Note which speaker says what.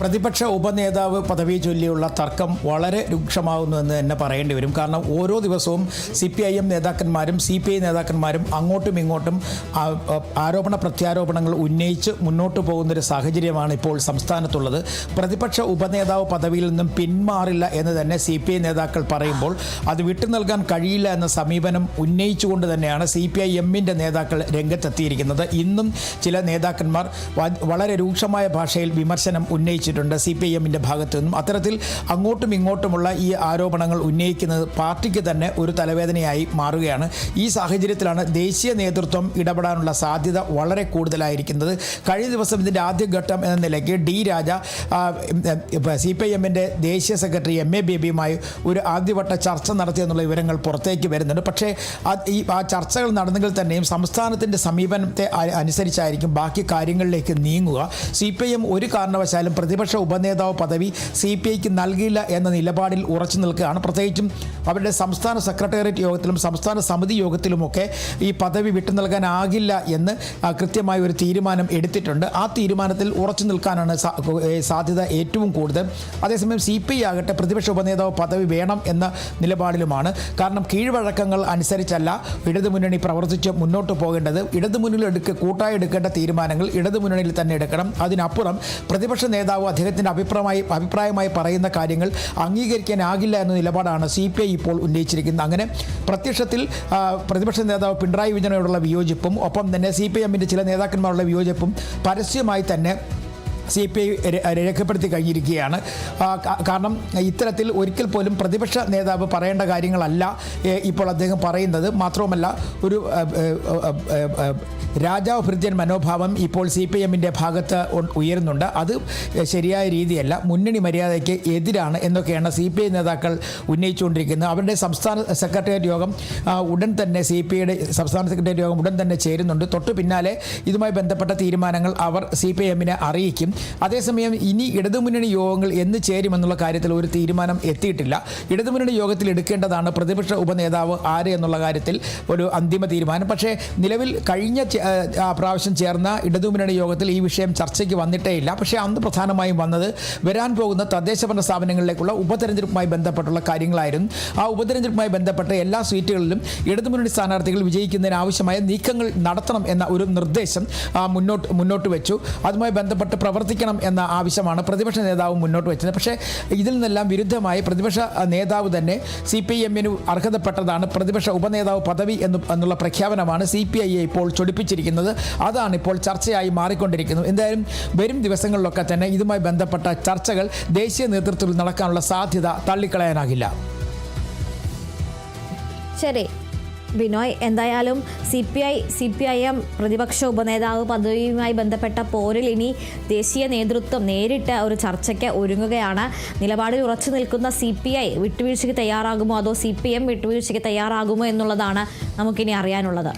Speaker 1: പ്രതിപക്ഷ ഉപനേതാവ് പദവി ചൊല്ലിയുള്ള തർക്കം വളരെ രൂക്ഷമാകുന്നുവെന്ന് തന്നെ പറയേണ്ടി വരും. കാരണം ഓരോ ദിവസവും CPIM നേതാക്കന്മാരും CPI നേതാക്കന്മാരും അങ്ങോട്ടും ഇങ്ങോട്ടും ആരോപണ പ്രത്യാരോപണങ്ങൾ ഉന്നയിച്ച് മുന്നോട്ട് പോകുന്നൊരു സാഹചര്യമാണ് ഇപ്പോൾ സംസ്ഥാനത്തുള്ളത്. പ്രതിപക്ഷ ഉപനേതാവ് പദവിയിൽ നിന്നും പിന്മാറില്ല എന്ന് തന്നെ CPI നേതാക്കൾ പറയുമ്പോൾ അത് വിട്ടു നൽകാൻ കഴിയില്ല എന്ന സമീപനം ഉന്നയിച്ചുകൊണ്ട് തന്നെയാണ് CPIM-ൻ്റെ നേതാക്കൾ രംഗത്തെത്തിയിരിക്കുന്നത്. ഇന്നും ചില നേതാക്കന്മാർ വളരെ രൂക്ഷമായ ഭാഷയിൽ വിമർശനം ഉന്നയിച്ചിട്ടുണ്ട് CPIM-ൻ്റെ ഭാഗത്തു നിന്നും. അത്തരത്തിൽ അങ്ങോട്ടും ഇങ്ങോട്ടുമുള്ള ഈ ആരോപണങ്ങൾ ഉന്നയിക്കുന്നത് പാർട്ടിക്ക് തന്നെ ഒരു തലവേദനയായി മാറുകയാണ്. ഈ സാഹചര്യത്തിലാണ് ദേശീയ നേതൃത്വം ഇടപെടാനുള്ള സാധ്യത വളരെ കൂടുതലായിരിക്കുന്നത്. കഴിഞ്ഞ ദിവസം ഇതിൻ്റെ ആദ്യഘട്ടം എന്ന നിലയ്ക്ക് D. രാജ CPIM-ൻ്റെ ദേശീയ സെക്രട്ടറി MA ബേബിയുമായി ഒരു ആദ്യവട്ട ചർച്ച നടത്തിയെന്നുള്ള വിവരങ്ങൾ പുറത്തേക്ക് വരുന്നുണ്ട്. പക്ഷേ ആ ചർച്ചകൾ നടന്നെങ്കിൽ തന്നെയും സംസ്ഥാനത്തിൻ്റെ സമീപനത്തെ അനുസരിച്ചായിരിക്കും ബാക്കി കാര്യങ്ങളിലേക്ക് നീങ്ങുക. CPIM ഒരു കാരണവശാലും പ്രതിപക്ഷ ഉപനേതാവ് പദവി CPIക്ക് നൽകില്ല എന്ന നിലപാടിൽ ഉറച്ചു നിൽക്കുകയാണ്. പ്രത്യേകിച്ചും അവരുടെ സംസ്ഥാന സെക്രട്ടേറിയറ്റ് യോഗത്തിലും സംസ്ഥാന സമിതി യോഗത്തിലുമൊക്കെ ഈ പദവി വിട്ടു നൽകാനാകില്ല എന്ന് കൃത്യമായ ഒരു തീരുമാനം എടുത്തിട്ടുണ്ട്. ആ തീരുമാനത്തിൽ ഉറച്ചു നിൽക്കാനാണ് സാധ്യത ഏറ്റവും കൂടുതൽ. അതേസമയം CPI ആകട്ടെ പ്രതിപക്ഷ ഉപനേതാവ് പദവി വേണം എന്ന നിലപാടിലുമാണ്. കാരണം കീഴ്വഴക്കങ്ങൾ അനുസരിച്ചല്ല ഇടതുമുന്നണി പ്രവർത്തിച്ച് മുന്നോട്ട് പോകേണ്ടത്. ഇടതുമുന്നണിയിൽ കൂട്ടായി എടുക്കേണ്ട തീരുമാനങ്ങൾ ഇടതുമുന്നണിയിൽ തന്നെ എടുക്കണം. അതിനപ്പുറം പ്രതിപക്ഷ നേതാവ് അദ്ദേഹത്തിൻ്റെ അഭിപ്രായമായി പറയുന്ന കാര്യങ്ങൾ അംഗീകരിക്കാനാകില്ല എന്ന നിലപാടാണ് CPI ഇപ്പോൾ ഉന്നയിച്ചിരിക്കുന്നത്. അങ്ങനെ പ്രത്യക്ഷത്തിൽ പ്രതിപക്ഷ നേതാവ് പിണറായി വിജയനോടുള്ള വിയോജിപ്പും ഒപ്പം തന്നെ CPIM-ൻ്റെ ചില നേതാക്കന്മാരുടെ വിയോജിപ്പും പരസ്യമായി തന്നെ CPI രേഖപ്പെടുത്തി കഴിഞ്ഞിരിക്കുകയാണ്. കാരണം ഇത്തരത്തിൽ ഒരിക്കൽ പോലും പ്രതിപക്ഷ നേതാവ് പറയേണ്ട കാര്യങ്ങളല്ല ഇപ്പോൾ അദ്ദേഹം പറയുന്നത്. മാത്രവുമല്ല ഒരു രാജാവ് ഭൃത്യൻ മനോഭാവം ഇപ്പോൾ CPIM-ൻ്റെ ഭാഗത്ത് ഉയരുന്നുണ്ട്. അത് ശരിയായ രീതിയല്ല, മുന്നണി മര്യാദയ്ക്ക് എതിരാണ് എന്നൊക്കെയാണ് CPI നേതാക്കൾ ഉന്നയിച്ചുകൊണ്ടിരിക്കുന്നത്. അവരുടെ സംസ്ഥാന സെക്രട്ടേറിയറ്റ് യോഗം ഉടൻ തന്നെ CPIയുടെ സംസ്ഥാന സെക്രട്ടേറിയറ്റ് യോഗം ഉടൻ തന്നെ ചേരുന്നുണ്ട്. തൊട്ടു പിന്നാലെ ഇതുമായി ബന്ധപ്പെട്ട തീരുമാനങ്ങൾ അവർ CPIM-നെ അറിയിക്കും. അതേസമയം ഇനി ഇടതുമുന്നണി യോഗങ്ങൾ എന്ന് ചേരുമെന്നുള്ള കാര്യത്തിൽ ഒരു തീരുമാനം എത്തിയിട്ടില്ല. ഇടതുമുന്നണി യോഗത്തിൽ എടുക്കേണ്ടതാണ് പ്രതിപക്ഷ ഉപനേതാവ് ആര് എന്നുള്ള കാര്യത്തിൽ ഒരു അന്തിമ തീരുമാനം. പക്ഷേ നിലവിൽ കഴിഞ്ഞ പ്രാവശ്യം ചേർന്ന ഇടതുമുന്നണി യോഗത്തിൽ ഈ വിഷയം ചർച്ചയ്ക്ക് വന്നിട്ടേ ഇല്ല. പക്ഷേ അന്ന് പ്രധാനമായും വന്നത് വരാൻ പോകുന്ന തദ്ദേശഭരണ സ്ഥാപനങ്ങളിലേക്കുള്ള ഉപതെരഞ്ഞെടുപ്പുമായി ബന്ധപ്പെട്ടുള്ള കാര്യങ്ങളായിരുന്നു. ആ ഉപതെരഞ്ഞെടുപ്പുമായി ബന്ധപ്പെട്ട എല്ലാ സീറ്റുകളിലും ഇടതുമുന്നണി സ്ഥാനാർത്ഥികൾ വിജയിക്കുന്നതിന് ആവശ്യമായ നീക്കങ്ങൾ നടത്തണം എന്ന ഒരു നിർദ്ദേശം മുന്നോട്ട് വെച്ചു. അതുമായി ബന്ധപ്പെട്ട് പ്രവർത്തിക്കണം എന്ന ആവശ്യമാണ് പ്രതിപക്ഷ നേതാവ് മുന്നോട്ട് വെച്ചത്. പക്ഷേ ഇതിൽ നിന്നെല്ലാം വിരുദ്ധമായി പ്രതിപക്ഷ നേതാവ് തന്നെ CPIM-ന് അർഹതപ്പെട്ടതാണ് പ്രതിപക്ഷ ഉപനേതാവ് പദവി എന്നുള്ള പ്രഖ്യാപനമാണ് CPIയെ ഇപ്പോൾ ചൊടിപ്പിച്ചിരിക്കുന്നത്. അതാണ് ഇപ്പോൾ ചർച്ചയായി മാറിക്കൊണ്ടിരിക്കുന്നത്. എന്തായാലും വരും ദിവസങ്ങളിലൊക്കെ തന്നെ ഇതുമായി ബന്ധപ്പെട്ട ചർച്ചകൾ ദേശീയ നേതൃത്വത്തിൽ നടക്കാനുള്ള സാധ്യത തള്ളിക്കളയാനാകില്ല.
Speaker 2: ശരി ബിനോയ്, എന്തായാലും CPIM പ്രതിപക്ഷ ഉപനേതാവ് പദവിയുമായി ബന്ധപ്പെട്ട പോരിൽ ഇനി ദേശീയ നേതൃത്വം നേരിട്ട് ഒരു ചർച്ചയ്ക്ക് ഒരുങ്ങുകയാണ്. നിലപാടിൽ ഉറച്ചു നിൽക്കുന്ന CPI വിട്ടുവീഴ്ചയ്ക്ക് തയ്യാറാകുമോ അതോ CPM വിട്ടുവീഴ്ചയ്ക്ക് തയ്യാറാകുമോ എന്നുള്ളതാണ് നമുക്കിനി അറിയാനുള്ളത്.